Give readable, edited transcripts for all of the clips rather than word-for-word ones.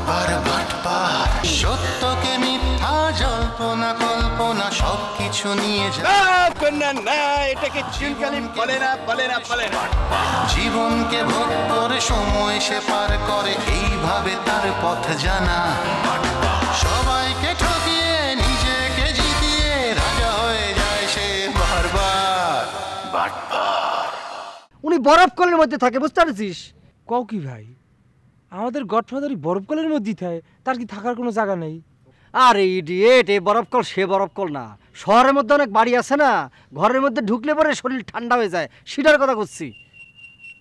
বাটপার বাটপার, সত্যকে মিথ্যা জল্পনা কল্পনা সবকিছু নিয়ে যায়। না এটাকে চিনকালি বলে না বলে না বলে না। জীবনকে ভোগ করে সময় সে পার করে, এইভাবে তার পথ জানা। সবাইকে ঠকিয়ে নিজেকে জিতিয়ে রাজা হয়ে যায় সে বারবার বাটপার। উনি বরফ কলের মধ্যে থাকে, বুঝতে পারছিস? কও কি ভাই, আমাদের গডফাদারই বরফ কলের মধ্যেই থাকে, তার কি থাকার কোনো জায়গা নেই? আরে ইডিয়েট, এই বরফ কল সে বরফ কল না। শহরের মধ্যে অনেক বাড়ি আছে না, ঘরের মধ্যে ঢুকলে পরে শরীর ঠান্ডা হয়ে যায়, সেটার কথা করছি।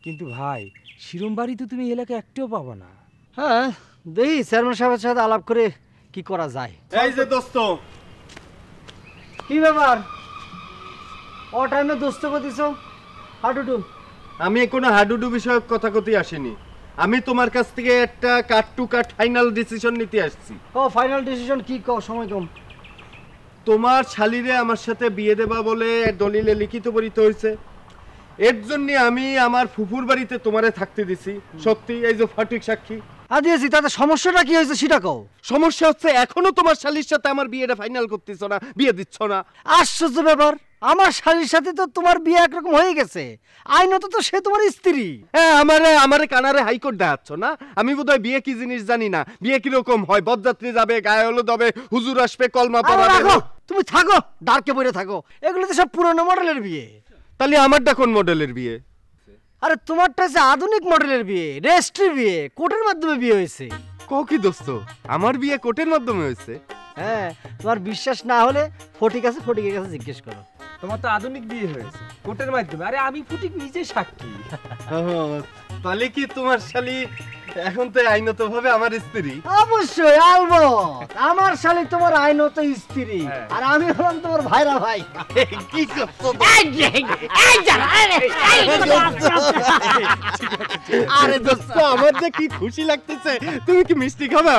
কিন্তু ভাই শিরম বাড়ি তো তুমি এলাকায় একটাও পাবা না। হ্যাঁ, দেখি চেয়ারম্যান সাহেবের সাথে আলাপ করে কি করা যায়। এই যে দোস্ত, কি ব্যাপার ও টাইমে দোস্ত করতেছ? হাডুডু, আমি কোনো হাডুডু বিষয়ক কথা কতি আসিনি। আমি তোমার কাছ থেকে একটা কাট টু কাট ফাইনাল ডিসিশন নিতে আসছি। ও ফাইনাল ডিসিশন কি? কও, সময় কম। তোমার শালিরে আমার সাথে বিয়ে দেবা বলে দলিলে লিখিত পরিত হয়েছে। এর জন্য আমি আমার ফুফুর বাড়িতে তোমারে থাকতে দিছি। সত্যি, এই যে ফটিক সাক্ষী। দিয়েছি, তাতে সমস্যাটা কি হয়েছে সেটা কও। সমস্যা হচ্ছে এখনো তোমার শালির সাথে আমার বিয়েটা ফাইনাল করতেছ না, বিয়ে দিচ্ছ না। আশ্চর্য ব্যাপার, আমার শালীর সাথে তো তোমার বিয়ে একরকম হয়ে গেছে, আইনত তো সে তোমার স্ত্রী। হ্যাঁ, আমারে কানারে হাইকোর্ট দেখাচ্ছ না? আমি বোধহয় বিয়ে কি জিনিস জানি না। বিয়ে কিরকম হয়? বরযাত্রী যাবে, গায়ে হলুদ হবে, হুজুর আসবে, কলমা পড়াবে। তুমি থাকো, ডার্কে পড়ে থাকো, এগুলো তো সব পুরনো মডেলের বিয়ে। তাহলে আমারটা কোন মডেলের বিয়ে? আরে তোমারটা হচ্ছে আধুনিক মডেলের বিয়ে, রেজিস্ট্রি বিয়ে, কোর্টের মাধ্যমে বিয়ে হয়েছে। কও কি দোস্ত, আমার বিয়ে কোর্টের মাধ্যমে হয়েছে? হ্যাঁ, তোমার বিশ্বাস না হলে ফটিক আছে, ফটিকের কাছে জিজ্ঞেস করো। তোমার তো আধুনিক বিয়ে হয়েছে কোর্টের মাধ্যমে। আরে আমি ফটিক নিজে সাক্ষী। তাহলে কি তোমার শালি এখন তো আইনত ভাবে আমার স্ত্রী? অবশ্যই আলবত, আমার শালী তোমার আইনত স্ত্রী, আর আমি হলাম তোমার ভাইরা ভাই। কি করছো? আরে দোস্ত, আমার যে কি খুশি লাগতেছে। তুমি কি মিষ্টি খাবে?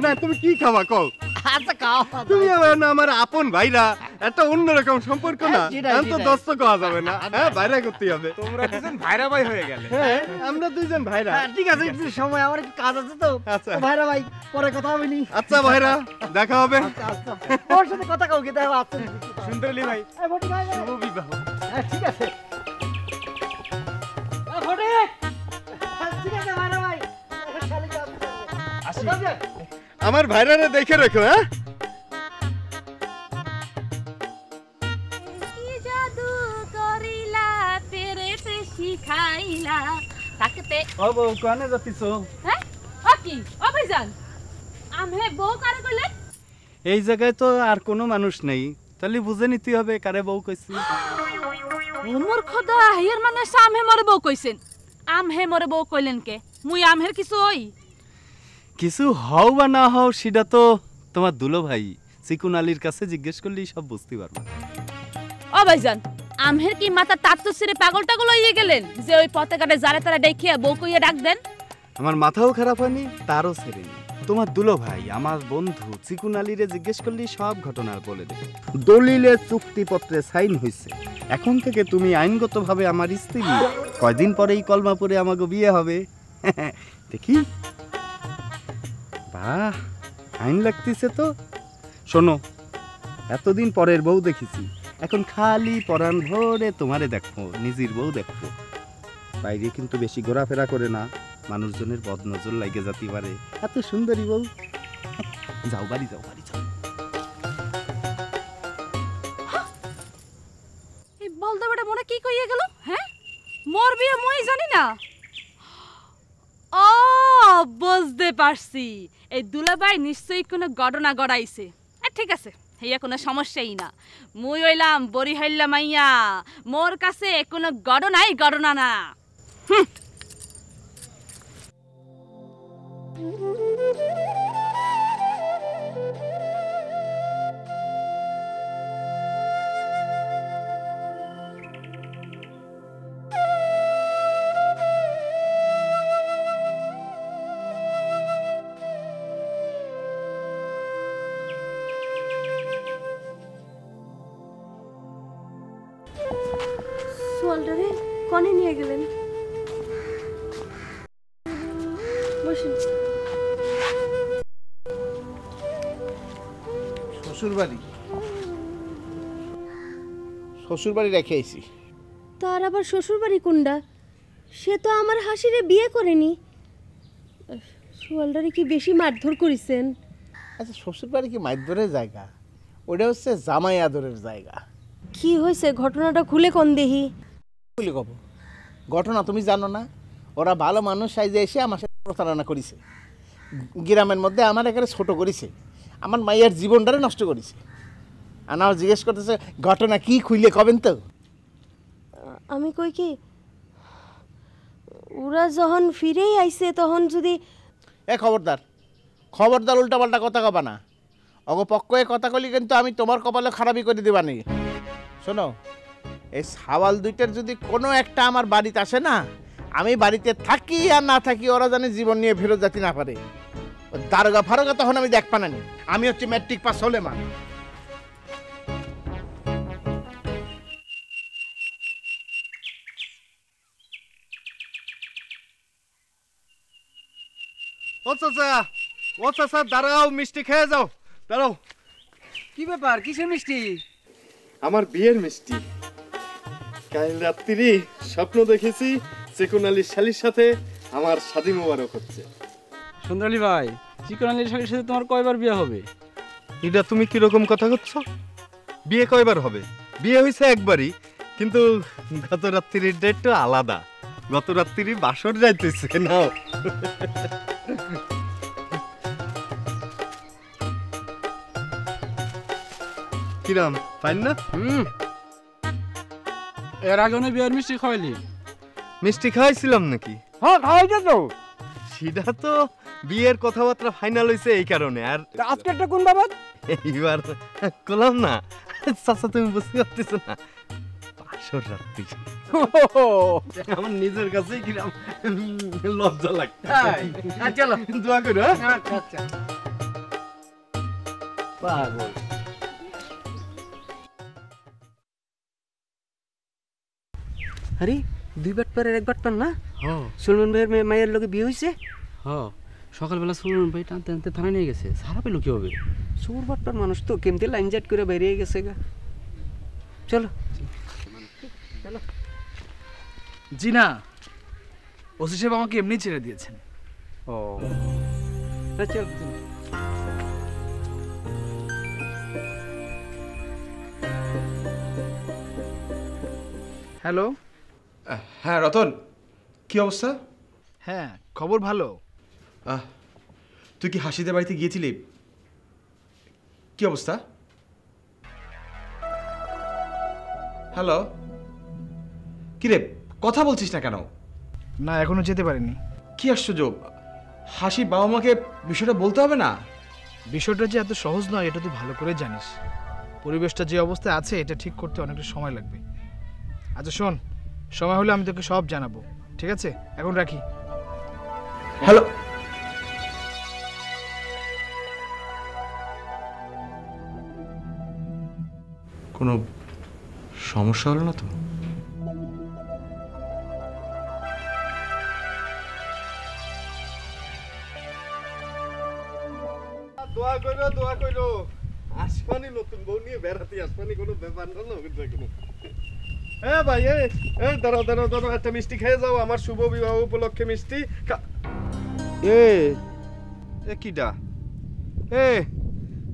না, তুমি কি খাবা কও? আচ্ছা খাও। তুমি আমার আপন ভাইরা, একটা অন্যরকম সম্পর্ক না? এখন তো দোস্ত খাওয়া যাবে না, হ্যাঁ ভাইরা করতে হবে। তোমরা দুজন ভাইরা ভাই হয়ে গেলে। হ্যাঁ, আমরা দুইজন ভাইরা। ঠিক আছে, একটু সময়, আমার একটু কাজ আছে তো। আচ্ছা ভাইরা ভাই, পরে কথা হবে নি? আচ্ছা ভাইরা, দেখা হবে। আচ্ছা, ওর সাথে কথা কাউ কি দেখা আছে? সুন্দরলি ভাই, শুভ বিবাহ। হ্যাঁ ঠিক আছে। ফটিক, ঠিক আছে ভাইরা ভাই, আসি। আমার ভাইরারে দেখে রাখো। হ্যাঁ, শিখাইলা তাকতে ও বউ কোনে যাতিছো? হ্যাঁ ও কি ও ভাইজান আমহে বউ কারে কইলে? এই জায়গায় তো আর কোনো মানুষ নেই, তাহলে বুঝে নিতে হবে কারে বউ কইছি। ওমর খোদা, হিয়ার মানে আমহে মরে বউ কইছেন। আমহে মরে বউ কইলেন কে? মুই আমহের কিছু হই? কিছু হও বা না হও সেটা তো তোমার দুলো ভাই চিকুন আলীর কাছে জিজ্ঞেস করলেই সব বুঝতে পারবে। ও ভাইজান, আমহের কি মাথা তাত্তু সিরে পাগল টাগল হইয়ে গেলেন যে ওই পতাকাটা জারে তারা দেখিয়া বউ কইয়া ডাক দেন? আমার মাথাও খারাপ হয়নি, তারও ছেড়েনি। তোমার দুলো ভাই আমার বন্ধু চিকুন আলীরে জিজ্ঞেস করলেই সব ঘটনা বলে দেবে। দলিলে চুক্তিপত্রে সাইন হয়েছে, এখন থেকে তুমি আইনগতভাবে আমার স্ত্রী। কয়দিন পরেই কলমা পরে আমাকে বিয়ে হবে। দেখি, বাহ, আইন লাগতেছে তো। শোনো, এতদিন পরের বউ দেখেছি, এখন খালি পরাণ ভরে তোমারে দেখো, নিজের বউ দেখো। বাইরে কিন্তু বেশি ঘোরাফেরা করে না, মানুষজনের বদনজর লাগে যেতে পারে। এত সুন্দরী বউ। যাও বাড়ি যাও, বাড়ি যাও। এই বলদা বেটা মনে কি কইয়া গেল? হ্যাঁ, মোর বিয়ে মই জানি না। ও বুঝতে পারছি, এই দুলাভাই নিশ্চয়ই কোনো ঘটনা গড়াইছে। ঠিক আছে, হেয়া কোনো সমস্যাই না। মুই হইলাম বড়ি হইলা মাইয়া, মোর কাছে কোনো ঘটনা না। সোয়ালটারে কনে নিয়ে গেলেন? বসুন। শ্বশুর বাড়ি রেখে আইছি। তার আবার শ্বশুর বাড়ি কোনটা? সে তো আমার হাসিরে বিয়ে করেনি। সোয়ালদারে কি বেশি মারধর করেছেন? আচ্ছা, শ্বশুর বাড়ি কি মারধরের জায়গা? ওটা হচ্ছে জামাই আদরের জায়গা। কি হয়েছে ঘটনাটা খুলে কোন দেহি? বলি কব ঘটনা তুমি জানো না? ওরা ভালো মানুষ সাইজে এসে আমার সাথে প্রতারণা করেছে, গ্রামের মধ্যে আমার এখানে ছোট করেছে, আমার মাইয়ার জীবনটারে নষ্ট করেছে। আর আমার জিজ্ঞেস করতেছে ঘটনা কি, খুইলে কবেন তো? আমি কই কি, ওরা যখন ফিরেই আইছে তখন যদি খবরদার উল্টাপাল্টা কথা কবা না। অগপক্ষ কথা কলি কিন্তু আমি তোমার কপালে খারাপই করে দিবানি। শোনো, এই সাওয়াল দুইটার যদি কোনো একটা আমার বাড়িতে আসে না, আমি বাড়িতে থাকি আর না থাকি ওরা জানে জীবন নিয়ে ফেরত যেতে না পারে। দারোগা ফারোগা তখন আমি দেখ পানানি। আমি হচ্ছে ম্যাট্রিক পাস হলে মা। ও চাচা দাঁড়াও, মিষ্টি খেয়ে যাও। দাঁড়াও। কি ব্যাপার, কিসের মিষ্টি? আমার বিয়ের মিষ্টি। কাল রাত্রি স্বপ্ন দেখেছি চিকন আলীর শালির সাথে আমার শাদী মোবারক হচ্ছে। সুন্দরী ভাই, চিকন আলীর শালির সাথে তোমার কয়বার বিয়ে হবে? এটা তুমি কিরকম কথা করছো? বিয়ে কয়বার হবে? বিয়ে হয়েছে একবারই, কিন্তু গত রাত্রির ডেটটা আলাদা। গত রাত্রি বাসর যাইতেছে না। কিরাম পাইন না? এর আগে না বিয়ের মিষ্টি খাওয়াইলি? মিষ্টি খাওয়াইছিলাম নাকি? হ্যাঁ খাওয়াইছে তো। সেটা তো বিয়ের কথাবার্তা ফাইনাল হয়েছে এই কারণে। আর আজকে একটা কোন বাবদ? এইবার কলাম না চাচা, তুমি বুঝতে পারতেছো না? বাসর রাত্রি আমার নিজের কাছে কিরাম লজ্জা লাগছে। চলো দোয়া করো। আচ্ছা পাগল। আরে দুই বাটপারের এক বাটপার না? সুলমান ভাইয়ের মায়ের লোকে বিয়ে হয়েছে। সকালবেলা সুলমান ভাই টানতে টানতে থানায় নিয়ে গেছে। সারা পেলো কি হবে? সুর বাটপার মানুষ তো কেমতে লাইন জাট করে বেরিয়ে গেছে গা। চলো চলো। জি না, ওসি সাহেব আমাকে এমনি ছেড়ে দিয়েছেন। ও চল। হ্যালো। হ্যাঁ রতন, কি অবস্থা? হ্যাঁ খবর ভালো। তুই কি হাসিদের বাড়িতে গিয়েছিলি? কি অবস্থা? হ্যালো, কিরে কথা বলছিস না কেন? না এখনো যেতে পারিনি। কি আশ্চর্য, হাসি বাবা মাকে বিষয়টা বলতে হবে না? বিষয়টা যে এত সহজ নয় এটা তুই ভালো করে জানিস। পরিবেশটা যে অবস্থায় আছে এটা ঠিক করতে অনেকটা সময় লাগবে। আচ্ছা শোন, সময় হলে আমি তোকে সব জানাবো, ঠিক আছে? এখন রাখি। হ্যালো। কোনো সমস্যা হলো না তো? দোয়া কইরো আসমানি নতুন বউ নিয়ে বেড়াতে আসমানি কোনো ব্যাপার না। ভাই দাঁড়াও একটা মিষ্টি খেয়ে যাও। আমার শুভ বিবাহ উপলক্ষে মিষ্টি। কিডা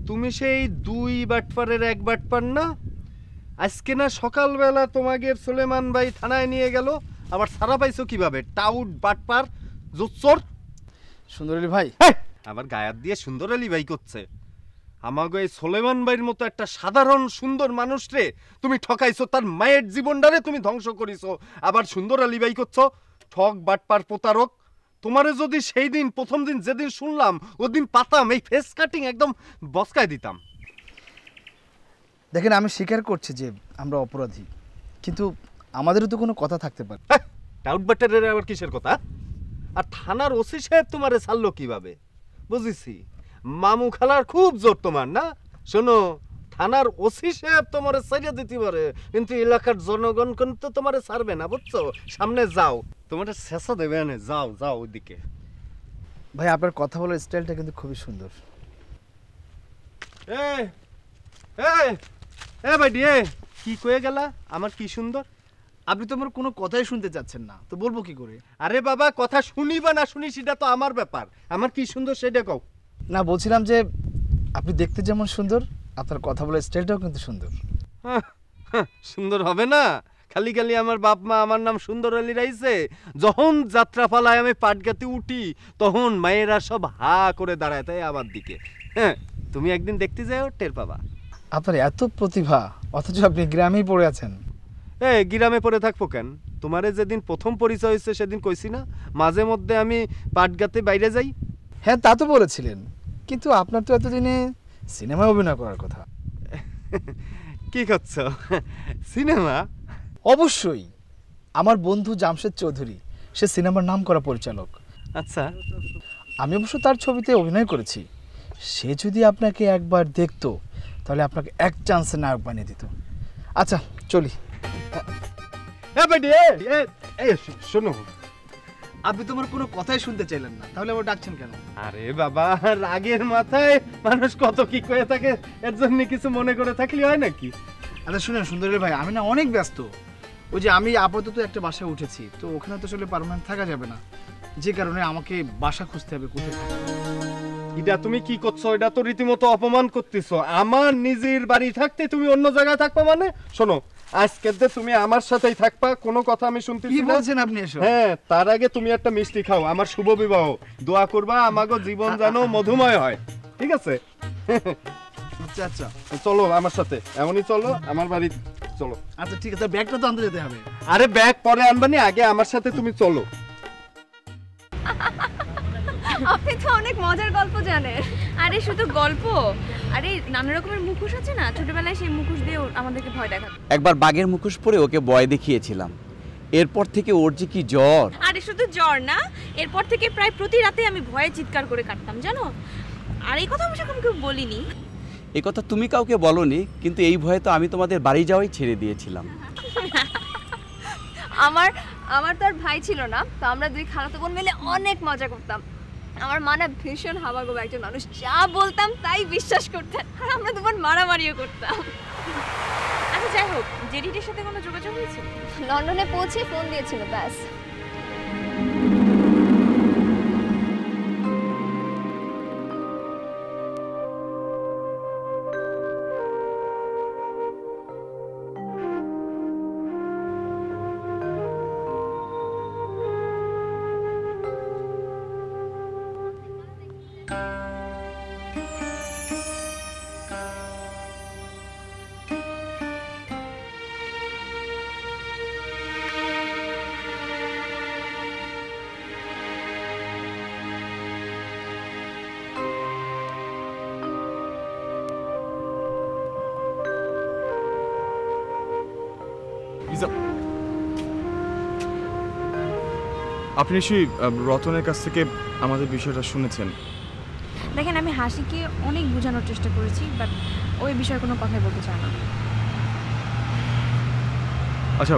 তুমি সেই দুই বাটপারের এক বাটপার না? আজকে না সকালবেলা তোমাকে সুলেমান ভাই থানায় নিয়ে গেল, আবার সারা পাইছো কিভাবে? টাউট বাটপার জোচ্চর। সুন্দর আলী ভাই আবার গায়াত দিয়ে সুন্দর আলী ভাই করছে। আমাকে এই সুলেমান ভাইয়ের মতো একটা সাধারণ সুন্দর মানুষ রে তুমি ঠকাইছো, তার মায়ের জীবনটারে তুমি ধ্বংস করিছো। আবার সুন্দর আলী ভাই করছো ঠক বাটপার প্রতারক। তোমারে যদি সেই দিন প্রথম দিন যেদিন শুনলাম ওদিন পাতাম, এই ফেস কাটিং একদম বসকায় দিতাম। দেখেন আমি স্বীকার করছি যে আমরা অপরাধী, কিন্তু আমাদেরও তো কোনো কথা থাকতে পারে। টাউট বাটপারের আবার কিসের কথা? আর থানার ওসি সাহেব তোমারে ছাড়লো কিভাবে? বুঝেছি মামু খালার খুব জোর তোমার না। শোনো, থানার ওসি সাহেব তোমারে ছাড়িয়ে দিতে পারে, কিন্তু এলাকার জনগণ কিন্তু তোমারে ছাড়বে না, বুঝছো? সামনে যাও, তোমার শেষা দেবে না। যাও যাও ওইদিকে। ভাই আপনার কথা বলার স্টাইলটা কিন্তু খুবই সুন্দর। এ ভাইডি এ কি কয়ে গেলা আমার কি সুন্দর? আপনি তো আমার কোনো কথাই শুনতে চাচ্ছেন না, তো বলবো কি করে? আরে বাবা, কথা শুনি বা না শুনি সেটা তো আমার ব্যাপার, আমার কি সুন্দর সেটা কও। না, বলছিলাম যে আপনি দেখতে যেমন সুন্দর, আপনার কথা বলার স্টাইলটাও কিন্তু সুন্দর। সুন্দর হবে না? খালি খালি আমার বাপ মা আমার নাম সুন্দর আলী রাইছে। যখন যাত্রা পালায় আমি পাটগাতে উঠি তখন মায়েরা সব হা করে দাঁড়ায় তাই আমার দিকে। হ্যাঁ, তুমি একদিন দেখতে যাও, টের পাবা। আপনার এত প্রতিভা, অথচ আপনি গ্রামেই পড়ে আছেন। গ্রামে পড়ে থাকবো কেন? তোমারে যেদিন প্রথম পরিচয় হয়েছে সেদিন কইছি না মাঝে মধ্যে আমি পাটগাতে বাইরে যাই? হ্যাঁ, তা তো বলেছিলেন, কিন্তু আপনার তো এতদিনে সিনেমায় অভিনয় করার কথা। কি করছ? সিনেমা? অবশ্যই। আমার বন্ধু জামশেদ চৌধুরী, সে সিনেমার নাম করা পরিচালক। আচ্ছা, আমি অবশ্য তার ছবিতে অভিনয় করেছি। সে যদি আপনাকে একবার দেখতো তাহলে আপনাকে এক চান্সে নায়ক বানিয়ে দিত। আচ্ছা, চলি। শোনো, আপনি তোমার কোনো কথাই শুনতে চাইলেন না, তাহলে আবার ডাকছেন কেন? আরে বাবা, রাগের মাথায় মানুষ কত কি করে থাকে, এর জন্য কিছু মনে করে থাকলে হয় নাকি? আচ্ছা শুনেন সুন্দরী ভাই, আমি না অনেক ব্যস্ত। ওই যে আমি আপাতত একটা বাসায় উঠেছি, তো ওখানে তো আসলে পার্মানেন্ট থাকা যাবে না, যে কারণে আমাকে বাসা খুঁজতে হবে। কোথায় থাকা? এটা তুমি কি করছো? এটা তো রীতিমতো অপমান করতেছো। আমার নিজের বাড়ি থাকতে তুমি অন্য জায়গায় থাকবা মানে? শোনো, আজকে তুমি আমার সাথেই থাকবা, কোনো কথা আমি শুনতেছি না। কি বলছেন আপনি এসব? হ্যাঁ, তার আগে তুমি একটা মিষ্টি খাও, আমার শুভ বিবাহ। দোয়া করবা আমাগো জীবন যেন মধুময় হয়, ঠিক আছে? আচ্ছা আচ্ছা, চলো আমার সাথে, এমনই চলো আমার বাড়ি চলো। আচ্ছা ঠিক আছে, ব্যাগটা তো আনতে যেতে হবে। আরে ব্যাগ পরে আনবানি, আগে আমার সাথে তুমি চলো। আপনি তো অনেক মজার গল্প জানেন। আরে শুধু গল্প, আরে নানা রকমের মুখোশ আছে না, ছোটবেলায় সেই মুখোশ দিয়ে আমাদেরকে ভয় দেখাতো। একবার বাঘের মুখোশ পরে ওকে ভয় দেখিয়েছিলাম, এরপর থেকে ওর যে কি জ্বর। আরে শুধু জ্বর না, এরপর থেকে প্রায় প্রতি রাতে আমি ভয়ে চিৎকার করে কাটতাম, জানো? আর এই কথা অবশ্য কেউ বলিনি। এই কথা তুমি কাউকে বলনি, কিন্তু এই ভয়ে তো আমি তোমাদের বাড়ি যাওয়াই ছেড়ে দিয়েছিলাম। আমার তো আর ভাই ছিল না, তো আমরা দুই খালাতো বোন মিলে অনেক মজা করতাম। আমার মা না ভীষণ হাবাগোবা একজন মানুষ, যা বলতাম তাই বিশ্বাস করতেন, আর আমরা দুবার মারামারিও করতাম। আচ্ছা যাই হোক, জেডিটির সাথে কোনো যোগাযোগ হয়েছে? লন্ডনে পৌঁছে ফোন দিয়েছিল, ব্যাস। আপনি নিশ্চয়ই রতনের কাছ থেকে আমাদের বিষয়টা শুনেছেন। দেখেন, আমি হাসিকে অনেক বোঝানোর চেষ্টা করেছি, বাট ওই বিষয়ে কোনো কথাই বলতে চায় না। আচ্ছা,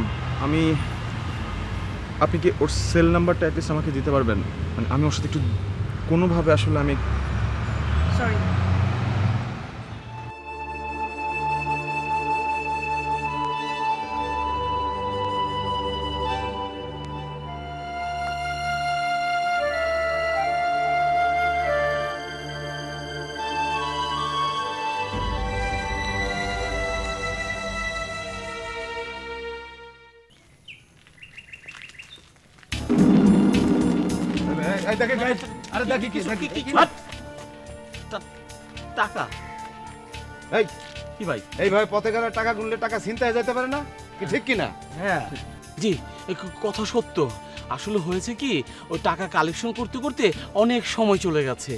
আপনি কি ওর সেল নাম্বারটা অ্যাটলিস্ট আমাকে দিতে পারবেন? মানে আমি ওর সাথে একটু কোনোভাবে আসলে আমি সরি। টাকা কি ভাই, এইভাবে পথে গেলে টাকা গুনলে টাকা ছিনতাই যেতে পারে না কি? ঠিক কিনা? হ্যাঁ জি, কথা সত্য। আসলে হয়েছে কি, ওই টাকা কালেকশন করতে করতে অনেক সময় চলে গেছে।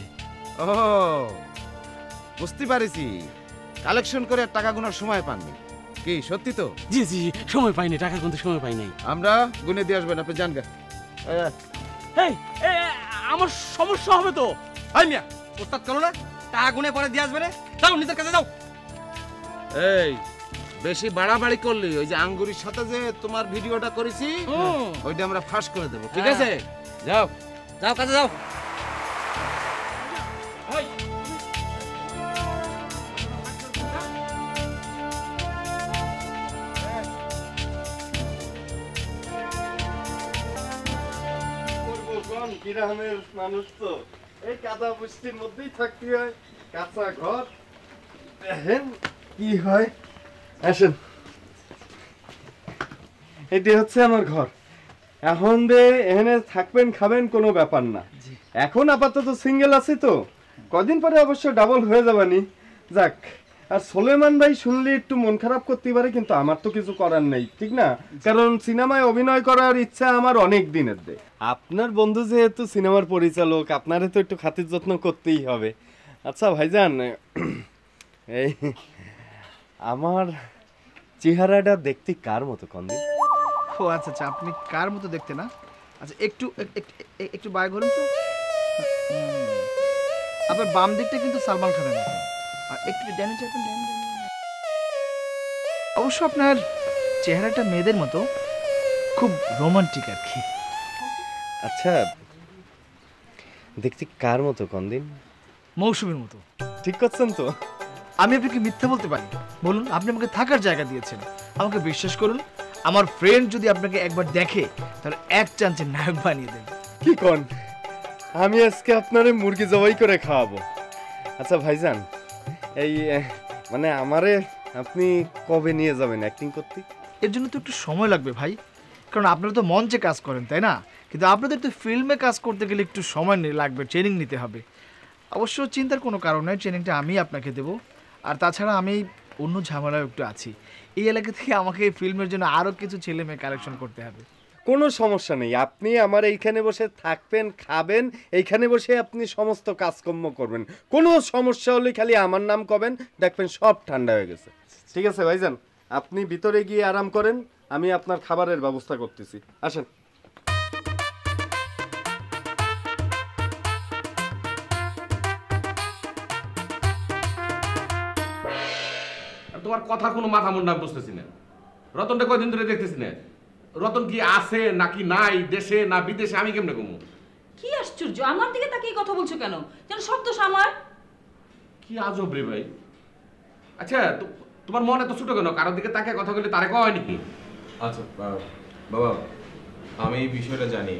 ও বুঝতে পারিছি, কালেকশন করে টাকা গুনার সময় পাননি। কি সত্যি তো? জি জি, সময় পাইনি, টাকা গুনতে সময় পাই নাই। আমরা গুনে দিয়ে আসবেন, আপনি জান গা। আমার সমস্যা হবে তো। মিয়া ওস্তাদ করো না, টাকা গুনে পরে দিয়ে আসবে রে। যাও নিজের কাছে যাও। এই বেশি বাড়াবাড়ি করলি ওই যে আঙ্গুরির সাথে যে তোমার ভিডিওটা করেছি ওইটা আমরা ফাঁস করে দেবো, ঠিক আছে? যাও যাও কাছে যাও। কেমন গ্রামের মানুষ তো এই কাদা বৃষ্টির মধ্যেই থাকতে হয়, কাঁচা ঘর। দেখেন কি হয়। আসেন, এটি হচ্ছে আমার ঘর। এখন দে এখানে থাকবেন খাবেন কোনো ব্যাপার না। এখন আপাতত সিঙ্গেল আছি তো, কদিন পরে অবশ্য ডাবল হয়ে যাবানি। যাক, আর সোলেমান ভাই শুনলে একটু মন খারাপ করতে পারে, কিন্তু আমার তো কিছু করার নেই, ঠিক না? কারণ সিনেমায় অভিনয় করার ইচ্ছা আমার অনেক দিনের। আপনার বন্ধু যেহেতু সিনেমার পরিচালক, আপনারে তো একটু খাতির যত্ন করতেই হবে। আচ্ছা ভাইজান, এই আমার চেহারাটা দেখতে কার মতো কন্দি? ও আচ্ছা আচ্ছা, আপনি কার মতো দেখতে না? আচ্ছা একটু একটু বাই করুন তো। আপনার বাম দিকটা কিন্তু সালমান খানের মতো, আর একটু ডানে যাবেন। অবশ্য আপনার চেহারাটা মেয়েদের মতো, খুব রোমান্টিক আর কি। আচ্ছা, দেখতে কার মতো কন্দিন? মৌসুমীর মতো। ঠিক করছেন তো? আমি আপনাকে মিথ্যা বলতে পারি? বলুন, আপনি আমাকে থাকার জায়গা দিয়েছেন, আমাকে বিশ্বাস করুন। আমার ফ্রেন্ড যদি আপনাকে একবার দেখে তাহলে এক চান্সে নায়ক বানিয়ে দেন। কি কোন? আমি আজকে আপনারে মুরগি জবাই করে খাওয়াবো। আচ্ছা ভাইজান, এই মানে আমারে আপনি কবে নিয়ে যাবেন অ্যাক্টিং করতে? এর জন্য তো একটু সময় লাগবে ভাই, কারণ আপনারা তো মঞ্চে কাজ করেন, তাই না? কিন্তু আপনাদের তো ফিল্মে কাজ করতে গেলে একটু সময় লাগবে, ট্রেনিং নিতে হবে। অবশ্য চিন্তার কোনো কারণ নেই, ট্রেনিংটা আমি আপনাকে দেবো। আর তাছাড়া আমি অন্য ঝামেলায় একটু আছি, এই এলাকা থেকে আমাকে ফিল্মের জন্য আরও কিছু ছেলে মেয়ে কালেকশন করতে হবে। কোনো সমস্যা নেই, আপনি আমার এইখানে বসে থাকবেন, খাবেন, এইখানে বসে আপনি সমস্ত কাজকর্ম করবেন। কোনো সমস্যা হলে খালি আমার নাম করবেন, দেখবেন সব ঠান্ডা হয়ে গেছে। ঠিক আছে ভাইজান, আপনি ভিতরে গিয়ে আরাম করেন, আমি আপনার খাবারের ব্যবস্থা করতেছি। আসেন। তোমার কথা কোনো মাথা মুন্ডা বুঝতেছি না। রতনটা কয়দিন ধরে দেখতেছি না। রতন কি আছে নাকি নাই, দেশে না বিদেশে, আমি কেমনে কমু? কি আশ্চর্য, আমার দিকে তাকিয়ে কথা বলছো কেন? যেন সব দোষ আমার। কি আজব রে ভাই। আচ্ছা, তোমার মনে তো ছোট কেন? কারোর দিকে তাকিয়ে কথা বলে তারে কয় নাকি? আচ্ছা বাবা, আমি এই বিষয়টা জানি।